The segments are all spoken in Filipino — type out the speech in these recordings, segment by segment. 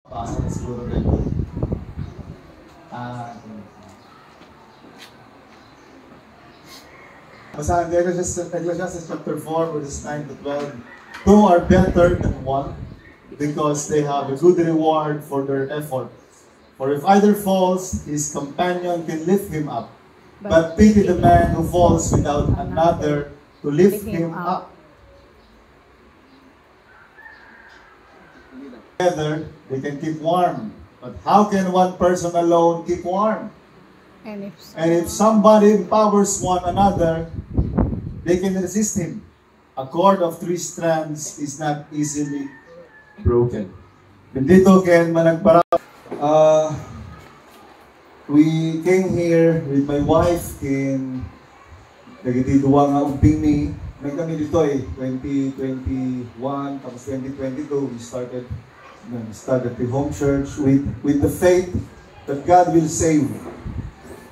Pasok na siguro rin. Basahan din Ecclesiastes chapter 4, verses 9 to 12. Two are better than one because they have a good reward for their effort. For if either falls, his companion can lift him up. But pity the man who falls without another to lift him up. Together, they can keep warm. But how can one person alone keep warm? And if somebody empowers one another, they can resist him. A cord of 3 strands is not easily broken. Bendito ken managpara. We came here with my wife in nagitiduwa nga umping ni kami dito 2021 tapos 2022 we started the home church with the faith that God will save.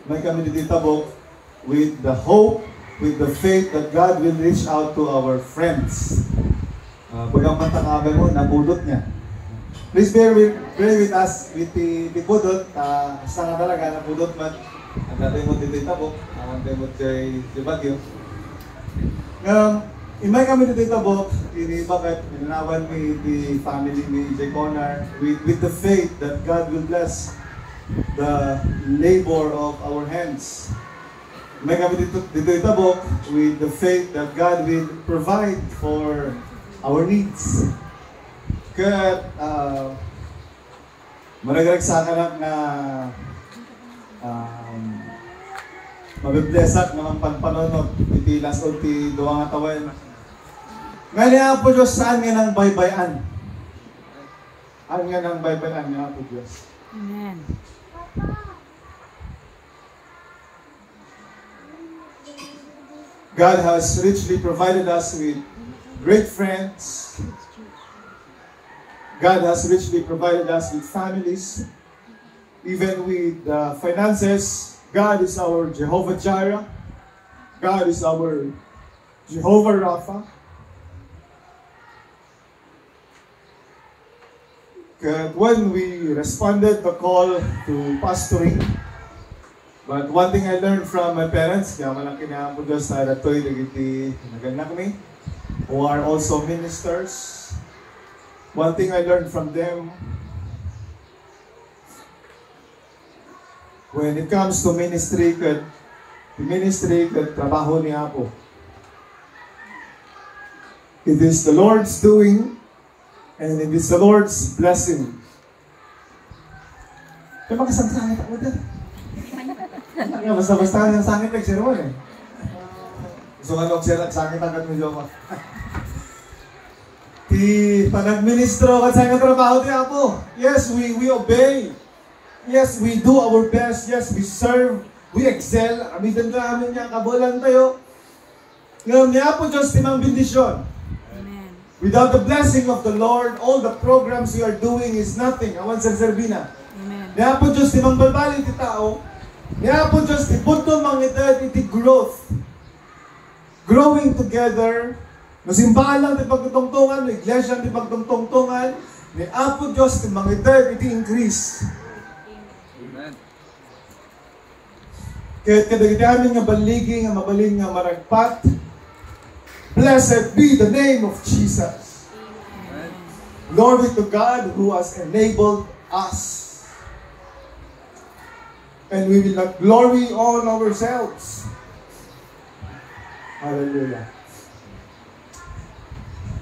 May kami dito tabok with the hope, with the faith that God will reach out to our friends. Pagka matakabe mo, nabudot niya. Please bear with us with the budot. Basta nga talaga, nabudot man. Ang natin mo dito tabok, ang natin mo di Bagyo. Imay kami dito tabok, bakit inanawan mi the family ni J. Connor with the faith that God will bless the labor of our hands. Imay kami dito tabok with the faith that God will provide for our needs. Kaya maragag sa anak na mabiblesak naman panpanonod iti lasod ti duwa nga tawen. Ngayon po Diyos saan nga ng baybayan? Ang nga ng baybayan nga po Diyos. Amen. God has richly provided us with great friends. God has richly provided us with families, even with finances. God is our Jehovah Jireh. God is our Jehovah Rapha. When we responded the call to pastoring, but one thing I learned from my parents, kaya malaki na po Diyos na datoy nagiti naganak mi, who are also ministers. One thing I learned from them, when it comes to ministry, trabaho ni Apo. It is the Lord's doing, and it is the Lord's blessing. Kaya makasang-sangit ako din. Basta-basta ang sangit like Sir Juan eh. Gusto nga nung sangit agad mo Diyo. Di panagministro at sa trabaho ni Apo. Yes, we obey. Yes, we do our best. Yes, we serve. We excel. Amidan ka amin niya, kabulan tayo. Ngayon niya po Diyos timang bendisyon. Amen. Without the blessing of the Lord, all the programs we are doing is nothing. Awan sa Serbina. Amen. Niya po Diyos timang balbali ti tao. Niya po Diyos tibuto mangitad iti growth. Growing together. Nasimbahan lang di pagtutungtungan, iglesia di pagtutungtungan, ni Apo Diyos ti mangitad iti increase. Amen. Kahit kadagdamin nga baligi, nga mabalin nga maragpat, blessed be the name of Jesus. Amen. Glory to God who has enabled us. And we will not glory on ourselves. Hallelujah.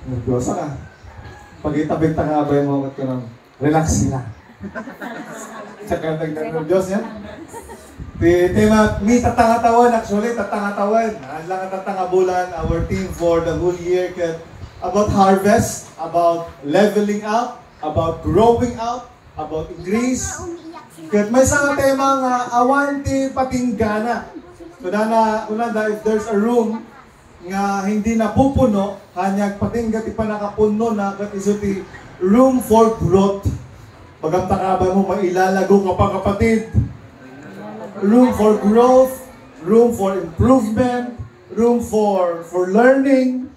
Nagdosa ka. Pag-itabig nga ba yung mga ka ng relax sila. Tsaka nagdang Diyos yan. Mi tatangatawan, actually, tatangatawan. Ang lang tatangabulan, our team for the whole year. About harvest, about leveling up, about growing up, about increase. Kaya may isang tema nga, awan ti patinggana. So na if there's a room nga hindi napupuno, hanyag patinggat ipa nakapuno na kat iso ti room for growth. Pagamta ka ba mo mailalago ka pa kapatid? Room for growth, room for improvement, room for learning.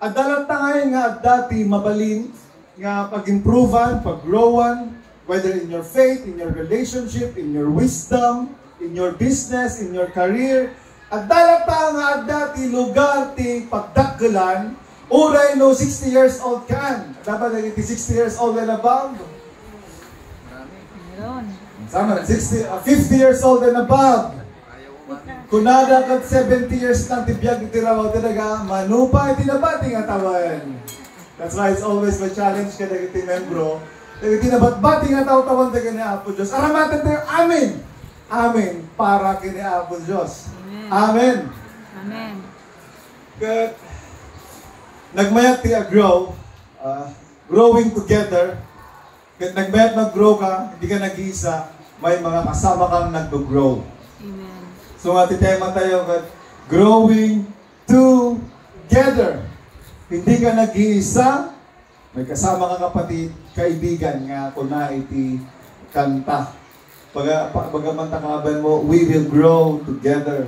Adalat tayo nga dati mabalin, nga pag-improvean, pag-growan, whether in your faith, in your relationship, in your wisdom, in your business, in your career. At dalata nga dati lugar ti pagdakkelan, uray no 60 years old kan. Dapat naging 60 years old and above. Marami. Sama, 50 years old and above. Ayaw umamin. Kunada kat 70 years lang tibiyag itirawaw talaga, manupa itinabati nga tawan. That's why it's always my challenge kada iti membro. Itinabat-bati nga tawtawan taga ni Apo Diyos. Aramatan tayo, amin! Amin para kini Apo Diyos. Amen. Amen. Kat nagmayat ti grow, growing together. Kat nagmayat mag-grow ka, hindi ka nag-iisa, may mga kasama kang nag-grow. Amen. So nga tema tayo kat growing together. Hindi ka nag-iisa, may kasama ka kapatid, kaibigan nga kuna iti kanta. Pagaman takaban mo, we will grow together.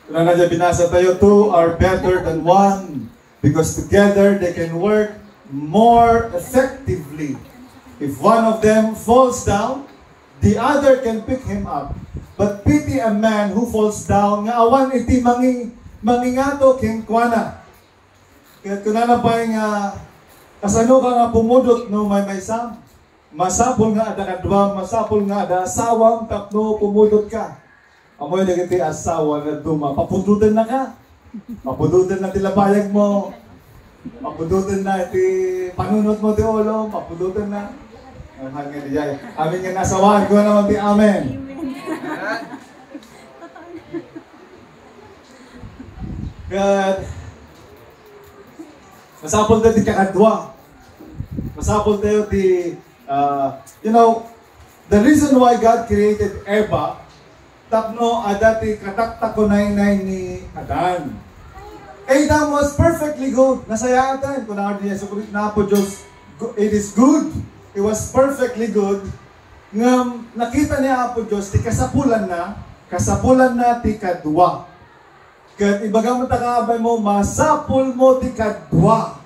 Kung na dyan binasa tayo, two are better than one because together they can work more effectively. If one of them falls down, the other can pick him up. But pity a man who falls down, nga awan iti mangingato king kuana. Kaya kung na pa nga, kasano ka nga pumudot no may sam. Masapol nga ada kadwa, masapol nga ada asawang tapno pumudot ka. Amoy nagiti asawa na duma, papudutan na ka. Papudutan na tilabayag mo. Papudutan na iti panunot mo ti ulo, papudutan na. Ang hangin niya. Amin nga nasawaan ko naman ti amen. God, masapol tayo ti kakadwa. Masapol tayo ti, the reason why God created Eva, tapno adati kataktakunay ni Adan. Adam was perfectly good. Nasaya atan. Kung nakakita niya sa kulit na po Diyos, it is good. It was perfectly good. Nga nakita niya Apo Diyos, ti kasapulan na ti kadwa. Kat ibaga mo takabay mo, masapul mo ti kadwa.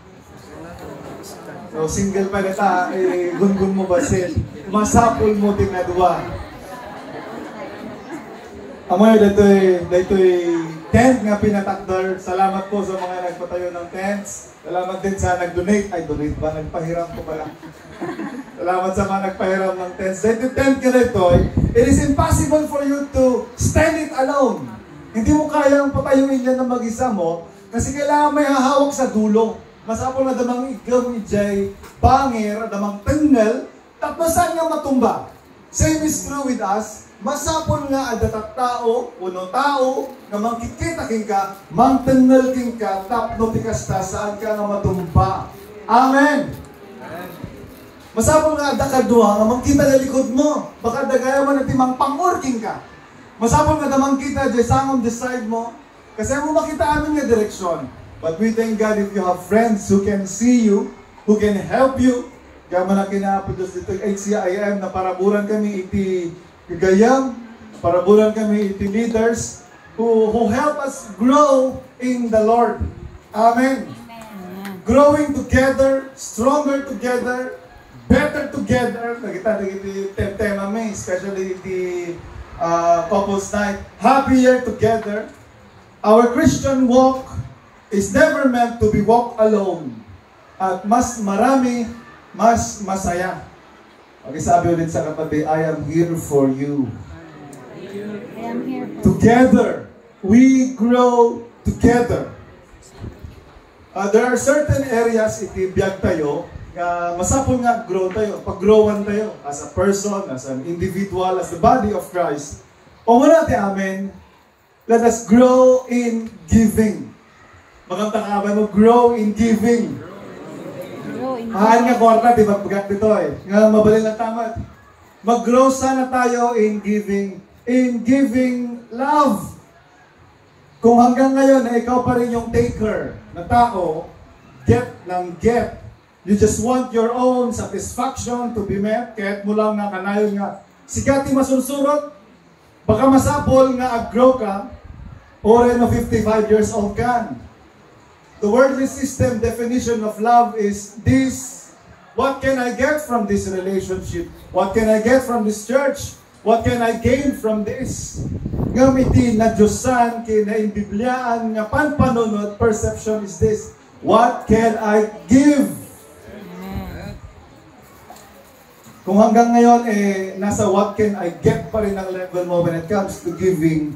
So single pa nata, gungun mo ba sil? Masapul mo ti kadwa. Amoy, dito'y tent nga pinatakdar. Salamat po sa mga nagpatayo ng tents. Salamat din sa nag-donate. Ay, donate ba? Nagpahiram ko pala. Salamat sa mga nagpahiram ng tents. Dito tent ka nito, it is impossible for you to stand it alone. Hindi mo kayang patayuin yan ng mag-isa mo kasi kailangan may hahawak sa dulo. Masapol na damang igaw ni Jay, bangir, damang tengel, tapos saan nga matumba? Same is true with us. Masapol nga adatat tao, uno tao, na mangkikita king ka, mangtenel king ka, tapno tikasta saan ka nga matumba. Amen! Masapol nga adakadua, nga mangkita na likod mo, baka dagaya mo na timang pangorking ka. Masapol nga damang kita, dyan sangom decide mo, kasi mo makita amin nga direksyon. But we thank God if you have friends who can see you, who can help you. Kaya man na kinapod dito, HCIM, na paraburan kami iti kagayam, parabulan kami iti leaders who help us grow in the Lord. Amen. Growing together, stronger together, better together. Nakita iti tema may, especially iti couples night. Happier together. Our Christian walk is never meant to be walked alone. At mas marami, mas masaya. Okay, sabi ulit sa katabi, I am here for you. I am here. Together, we grow together. There are certain areas itibiyag tayo, masapol nga grow tayo, pag-growan tayo as a person, as an individual, as the body of Christ. O muna natin, amen, let us grow in giving. Magandang abay mo, grow in giving. Haan nga kwarta, di ba? Pagkat dito nga mabalin na tamat. Mag-grow sana tayo in giving love. Kung hanggang ngayon na ikaw pa rin yung taker na tao, get ng get. You just want your own satisfaction to be met, kahit mo lang na kanayon nga, sigati masunsurot, baka masapol nga ag-grow ka, Oray no 55 years old kan. The worldly system definition of love is this. What can I get from this relationship? What can I get from this church? What can I gain from this? Ngamiti na Diyosan, kinaimbibliaan nga panpanunod, perception is this. What can I give? Kung hanggang ngayon, nasa what can I get pa rin ang level mo when it comes to giving,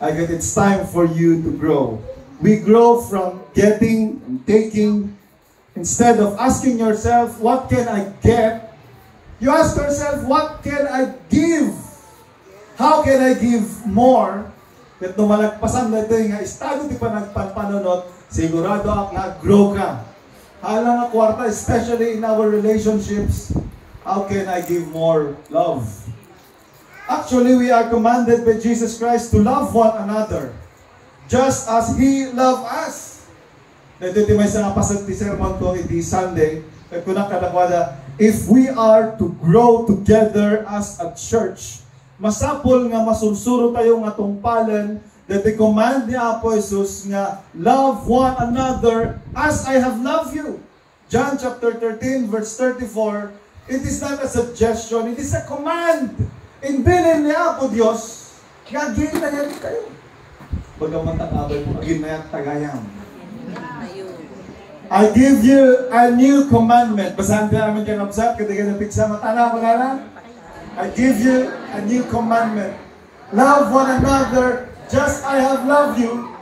I guess it's time for you to grow. We grow from getting and taking. Instead of asking yourself, what can I get? You ask yourself, what can I give? How can I give more? Kat nung malagpasan na ito nga, estado di pa nagpanpanunod, sigurado ako nga, grow ka. Hala nga kwarta, especially in our relationships, how can I give more love? Actually, we are commanded by Jesus Christ to love one another, just as He loved us. Ito may sa pasag ti sermon ko iti Sunday, at kunang kadakwada, if we are to grow together as a church, masapol nga masunsuro tayo nga tungpalan that the command ni Apo Jesus nga love one another as I have loved you. John chapter 13 verse 34, it is not a suggestion, it is a command. Inbilin ni Apo Dios nga ginayan kayo. Bagaman takabay mo, ginayan tagayam. I give you a new commandment. Basahan ka namin kang absat, katiga na piksa matana ko na lang. I give you a new commandment. Love one another just I have loved you.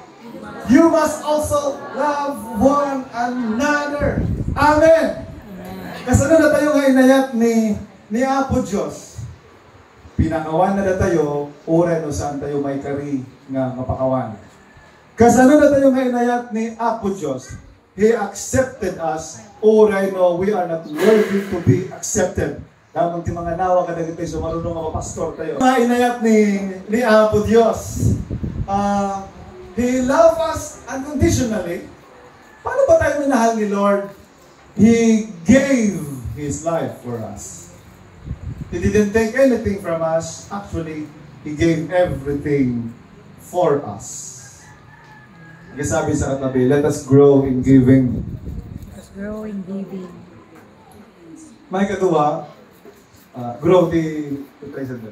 You must also love one another. Amen. Kasunod na tayo nga inayat ni Apo Diyos. Pinakawan na tayo, oren o saan tayo may kari nga mapakawan. Kasunod na tayo nga inayat ni Apo Diyos. He accepted us. Oray no, we are not worthy to be accepted. Damang ti mga nawa ka dagiti so marunong mga pastor tayo. Mga inayat ni Apo Diyos. He loved us unconditionally. Paano ba tayo minahal ni Lord? He gave His life for us. He didn't take anything from us. Actually, He gave everything for us. Sabi sa katabi, let us grow in giving. Let us grow in giving. May katuwa,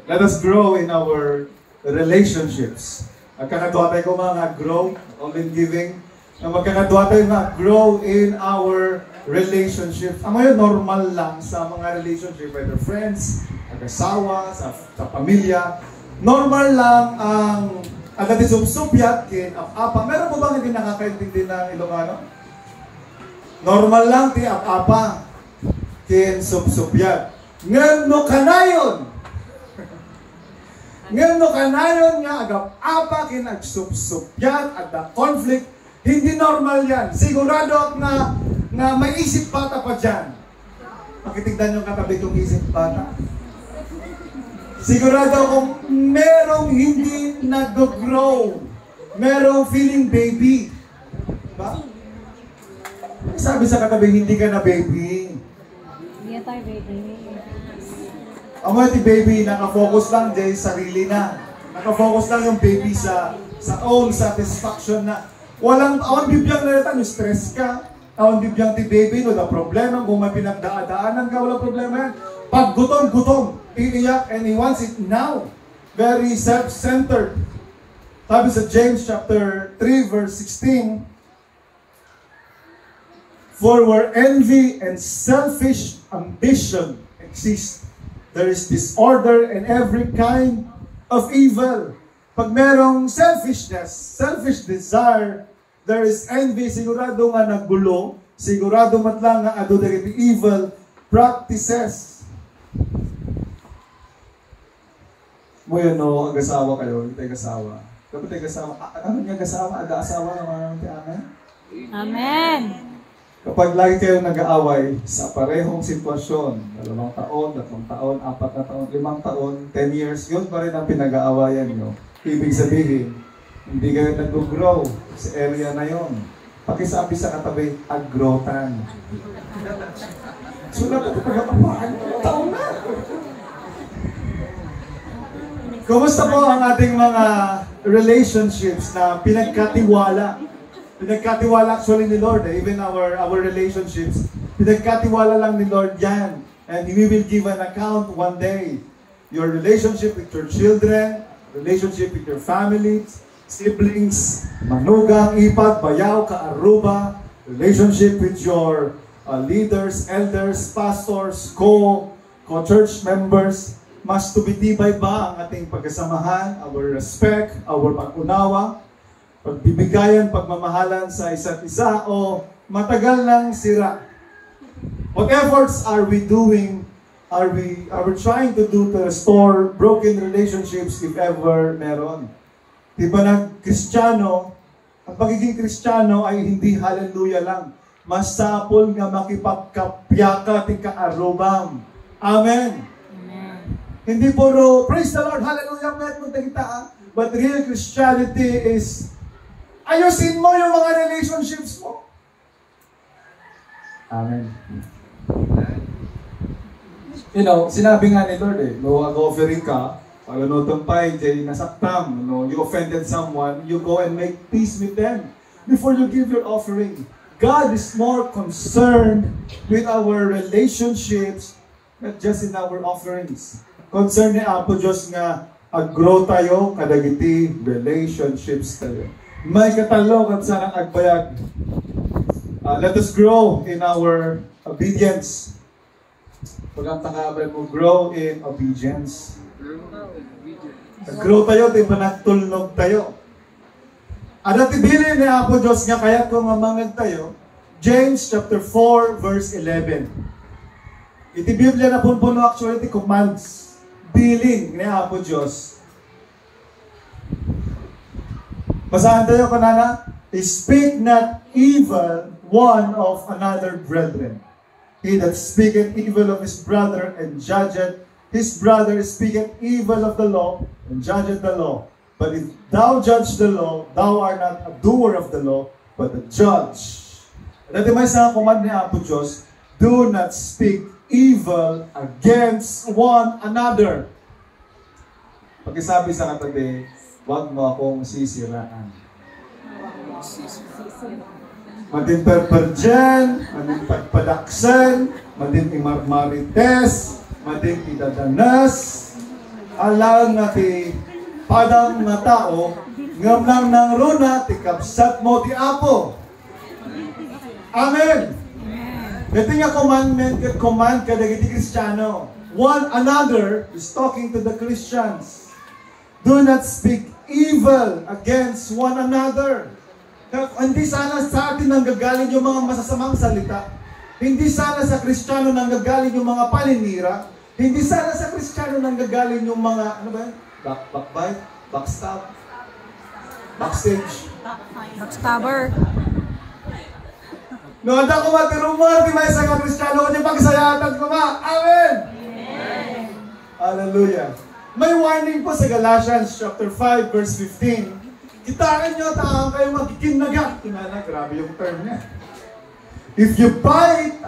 let us grow in our relationships. Magkakatuwa tayo ko mga grow, all in giving. Magkakatuwa tayo mga grow in our relationships. Ang ngayon, normal lang sa mga relationship, whether friends, mag-asawa, sa pamilya. Normal lang ang agad isubsubyat kin apa. Meron mo bang hindi nakakaintindi ng Ilocano? Normal lang ti apa kin subsubyat. Ngano kanayon? Ngano kanayon nga agap apa kin agsubsubyat at the conflict. Hindi normal yan. Sigurado na may isip bata pa dyan. Pakitignan yung katabi kong isip bata. Sigurado kung merong hindi nag-grow, merong feeling baby. Diba? Sabi sa katabi, hindi ka na baby. Hindi tayo baby. Ang mga baby, nakafocus lang dyan sa sarili na. Nakafocus lang yung baby sa own satisfaction na. Walang, awan bibiyang nalatan, yung stress ka. Awan bibiyang ti baby, no, na problema, kung may pinagdaanan ka, walang problema yan. Pag gutom, iiyak, and he wants it now. Very self-centered. Sabi sa James chapter 3 verse 16, for where envy and selfish ambition exist, there is disorder and every kind of evil. Pag merong selfishness, selfish desire, there is envy, sigurado nga naggulo, sigurado matlang nga ado dagiti evil practices. Mo yun, no, ag-asawa kayo, hindi tayo asawa. Kapag tayo asawa, ano niya ag-asawa? Ag-asawa naman naman amen? Amen! Kapag lagi kayo nag-aaway sa parehong sitwasyon, 2 taon, 3 taon, 4 na taon, 5 taon, 10 years, yun pa rin ang pinag-aawayan nyo. Ibig sabihin, hindi kayo nag-grow sa area na yon. Pakisabi sa katabi, agrotan. Sulat ito pagkakapaan, taon na! Kumusta po ang ating mga relationships na pinagkatiwala. Pinagkatiwala actually ni Lord. Even our relationships, pinagkatiwala lang ni Lord yan. And we will give an account one day. Your relationship with your children, relationship with your family, siblings, manugang, ipag, bayaw, kaaruba, relationship with your leaders, elders, pastors, co-church members. Mas tumitibay ba ang ating pagkasamahan, our respect, our pag-unawa, pagbibigayan, pagmamahalan sa isa't isa, o matagal nang sira? What efforts are we doing, are we trying to do to restore broken relationships if ever meron? Diba Kristiyano, ang pagiging Kristiyano ay hindi hallelujah lang. Masapol nga makipagkapyaka ti kaarubam. Amen. Amen. Hindi puro, praise the Lord, hallelujah, but real Christianity is, ayusin mo yung mga relationships mo. Amen. You know, sinabi nga ni Lord no, mag-offering ka, pag tampay, jay nasaktam, no, you offended someone, you go and make peace with them before you give your offering. God is more concerned with our relationships, not just in our offerings. Concern ni Apo Diyos nga, ag-grow tayo, kadagiti relationships tayo. May katalo kan sanang agbayag. Let us grow in our obedience. Pagkakabay mo, grow in obedience. Grow tayo, di ba nagtulnog tayo? Ada tibilin ni Apo Diyos nga kaya kung mamangag tayo, James chapter 4 verse 11. Iti Biblia na punpuno actually iti commands. Bilin ni Apo Diyos. Basahan tayo kanana. Speak not evil one of another brethren. He that speaketh evil of his brother and judgeth his brother speaketh evil of the law and judgeth the law. But if thou judge the law, thou art not a doer of the law, but a judge. Dati may isang command ni Apo Diyos, do not speak evil against one another. Pagkasabi sa katabi, huwag mo akong sisiraan. Madin perperjan, madin pagpadaksan, madin imarmarites, madin idadanas, alang nati padang na tao, ngam lang ng runa, tikapsat mo ti Apo. Amen. Ito nga command kadagiti Kristiyano. One another is talking to the Christians. Do not speak evil against one another. Hindi sana sa atin nanggagaling yung mga masasamang salita. Hindi sana sa Kristiyano nanggagaling yung mga paninira. Hindi sana sa Kristiyano nanggagaling yung mga, ano ba yun? Backbite, backstab, backstage. Backstabber. No, anda ko matirumar, di may isang Kristiyano ko niya pagsayatan ko ma. Amen! Amen! Hallelujah. May warning po sa Galatians chapter 5 verse 15. Kitaan nyo, taang kayo magkikinagat. Kinala, grabe yung term niya. If you bite,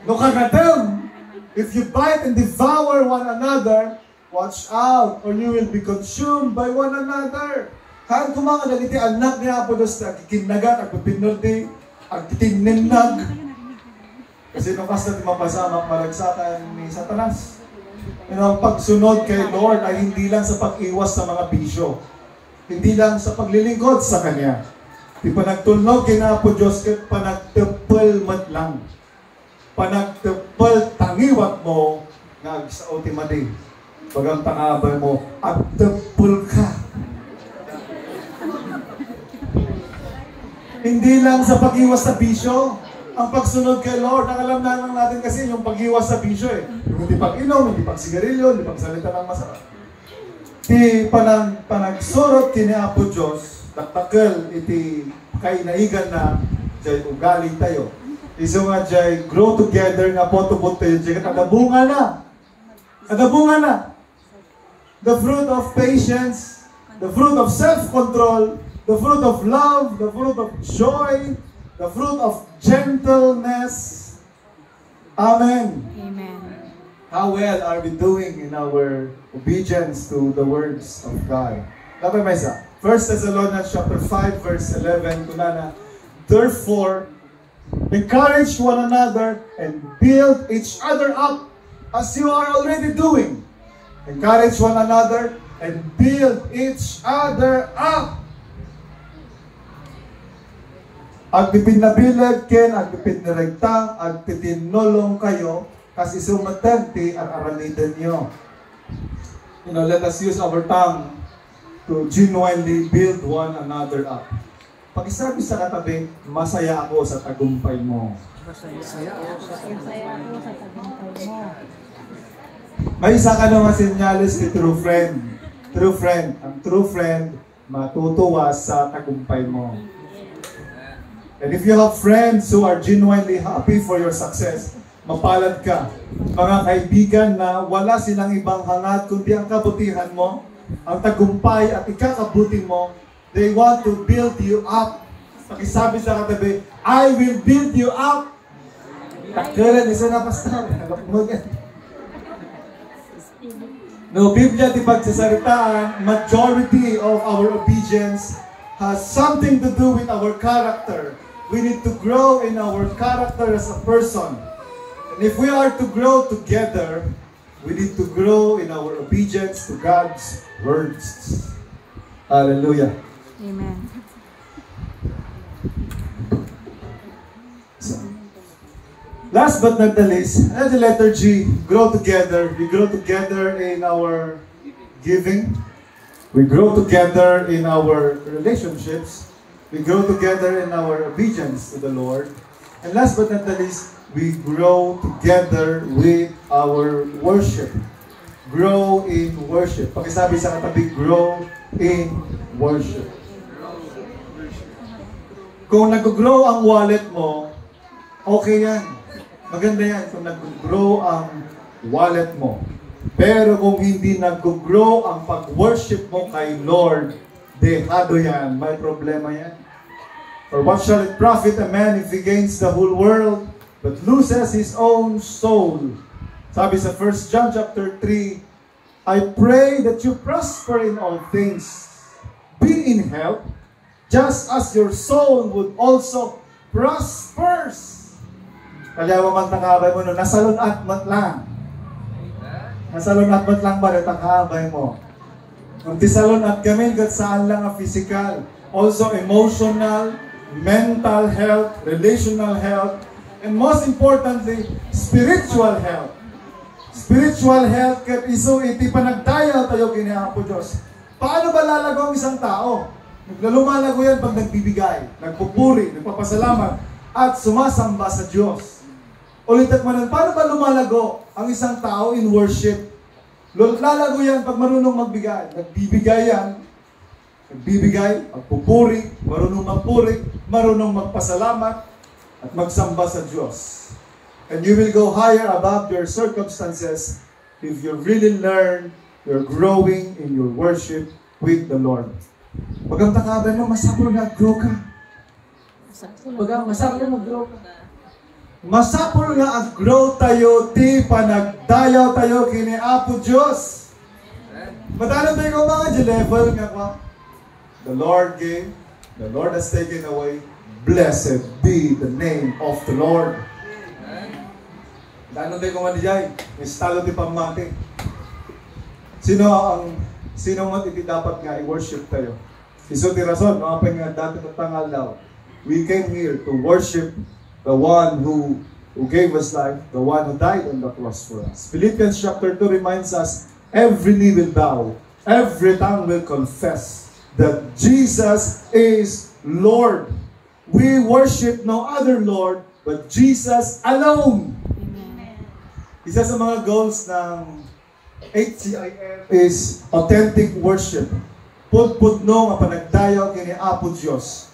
no kagatem. If you bite and devour one another, watch out, or you will be consumed by one another. Haan kumanga nagiti anak niya po dos na kikinagat, agpapinulti, agtitinninag. Kasi nung kas natin mapasamak malagsakan ni Satanas. Ang pagsunod kay Lord ay hindi lang sa pag-iwas sa mga bisyo. Hindi lang sa paglilingkod sa Kanya. Di pa nagtulnog kina po Diyos kat panagtepel mat lang. Panagtepel tangiwat mo nga sa ultima day. Bagang takabay mo, at tepel ka. Hindi lang sa pag-iwas sa bisyo. Ang pagsunod kay Lord, ang alam na lang natin kasi yung pag-iwas sa bisyo Yung hindi pag-inom, hindi pag-sigarilyo, hindi pag-salita ng masarap. Ti panagsurot kini Apo Diyos, taktakal iti kainaigan na jay ugali tayo. Iso nga jay grow together nga po tubot tayo jay kadabunga na. Kadabunga na. The fruit of patience, the fruit of self-control, the fruit of love, the fruit of joy, the fruit of gentleness. Amen. Amen. How well are we doing in our obedience to the words of God? Dapat may isa. 1 Thessalonians chapter 5 verse 11 kunana, therefore encourage one another and build each other up as you are already doing. Encourage one another and build each other up. Agpipinabilag ken, agpipiniragtang, agpitinulong kayo, kasi sumatenti ang araliden nyo. Let us use our tongue to genuinely build one another up. Pag-isabi sa katabi, masaya ako sa tagumpay mo. Masaya ako sa tagumpay mo. May isa ka naman sinyalis ni true friend. True friend. Ang true friend, matutuwa sa tagumpay mo. And if you have friends who are genuinely happy for your success, mapalad ka. Mga kaibigan na wala silang ibang hangad kundi ang kabutihan mo, ang tagumpay at ikakabuti mo, they want to build you up. Pakisabi sa katabi, I will build you up. Takdaran, isa na pastor. No, Biblia di pagsasaritaan, majority of our obedience has something to do with our character. We need to grow in our character as a person. And if we are to grow together, we need to grow in our obedience to God's words. Hallelujah. Amen. So, last but not the least, the letter G, grow together. We grow together in our giving. We grow together in our relationships. We grow together in our obedience to the Lord. And last but not the least, we grow together with our worship. Grow in worship. Pakisabi sa katabi, grow in worship. Kung nag-grow ang wallet mo, okay yan. Maganda yan kung nag-grow ang wallet mo. Pero kung hindi nag-grow ang pag-worship mo kay Lord, dehado yan. May problema yan. For what shall it profit a man if he gains the whole world, but loses his own soul? Sabi sa 1 John chapter 3, I pray that you prosper in all things, be in health, just as your soul would also prosper. Kaya mo man takabay mo no, nasalunat mat lang. Nasalunat mat lang ba na takabay mo? Kung tisalunat kami, kat saan lang ang physical, also emotional, mental health, relational health, and most importantly, spiritual health. Spiritual health, kat iso iti panagdayaw tayo kinihapo Diyos. Paano ba lalago ang isang tao? Naglalumalago yan pag nagbibigay, nagpupuri, nagpapasalamat, at sumasamba sa Diyos. Ulitat mo nun, paano ba lumalago ang isang tao in worship? Lalago yan pag marunong magbigay. Nagbibigay yan. Nagbibigay, magpupuri, marunong magpuri, marunong magpasalamat, at magsamba sa Diyos. And you will go higher above your circumstances if you really learn you're growing in your worship with the Lord. Pag ang takaban mo, masapol na grow ka. Masapol na mag-grow ka. Masapol nga ang grow tayo, ti panagdayaw tayo kini Apo Diyos. Matanan tayo ko mga level nga kwa. The Lord gave, the Lord has taken away. Blessed be the name of the Lord. Matanan tayo ko mga dijay. Estalo ti pamati. Sino mo iti dapat nga i-worship tayo? Iso ti rason, mga nga dati ng tangalaw. We came here to worship the one who gave us life, the one who died on the cross for us. Philippians chapter 2 reminds us, every knee will bow, every tongue will confess that Jesus is Lord. We worship no other Lord but Jesus alone. Amen. Isa sa mga goals ng HCIF is authentic worship. Pudpudno nga panagdayaw kini Apo Diyos.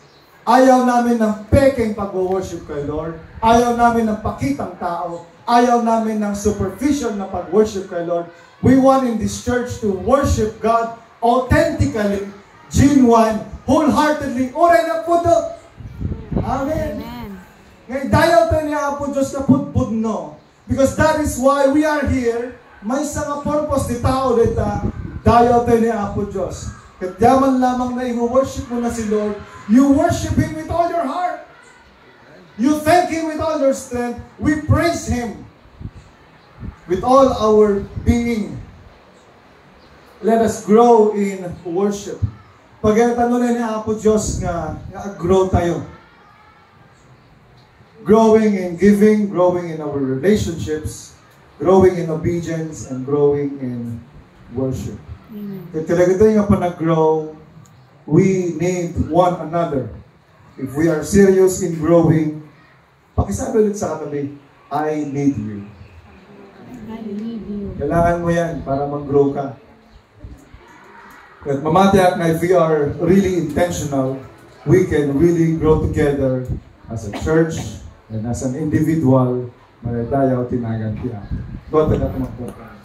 Ayaw namin ng peking pag-worship kay Lord. Ayaw namin ng pakitang tao. Ayaw namin ng superficial na pag-worship kay Lord. We want in this church to worship God authentically, genuine, wholeheartedly. Oray na po to. Amen. Ngayon, dayaw tayo niya Apo Diyos na pudpudno. Because that is why we are here. May isang purpose di tao dito. Dayaw tayo niya Apo Diyos. Katyaman lamang na i-worship mo na si Lord, you worship Him with all your heart. You thank Him with all your strength. We praise Him with all our being. Let us grow in worship. Pagkatano na niya Apo Diyos nga grow tayo. Growing in giving, growing in our relationships, growing in obedience, and growing in worship. Kaya talaga tayo nga pa nag-grow, we need one another. If we are serious in growing, pakisabi ulit sa katabi, I need you. I need you. Kailangan mo yan para mag-grow ka. At mamatiyak na if we are really intentional, we can really grow together as a church and as an individual. Malay tayo, tinagan tiyak. Doon tayo na tumakbo.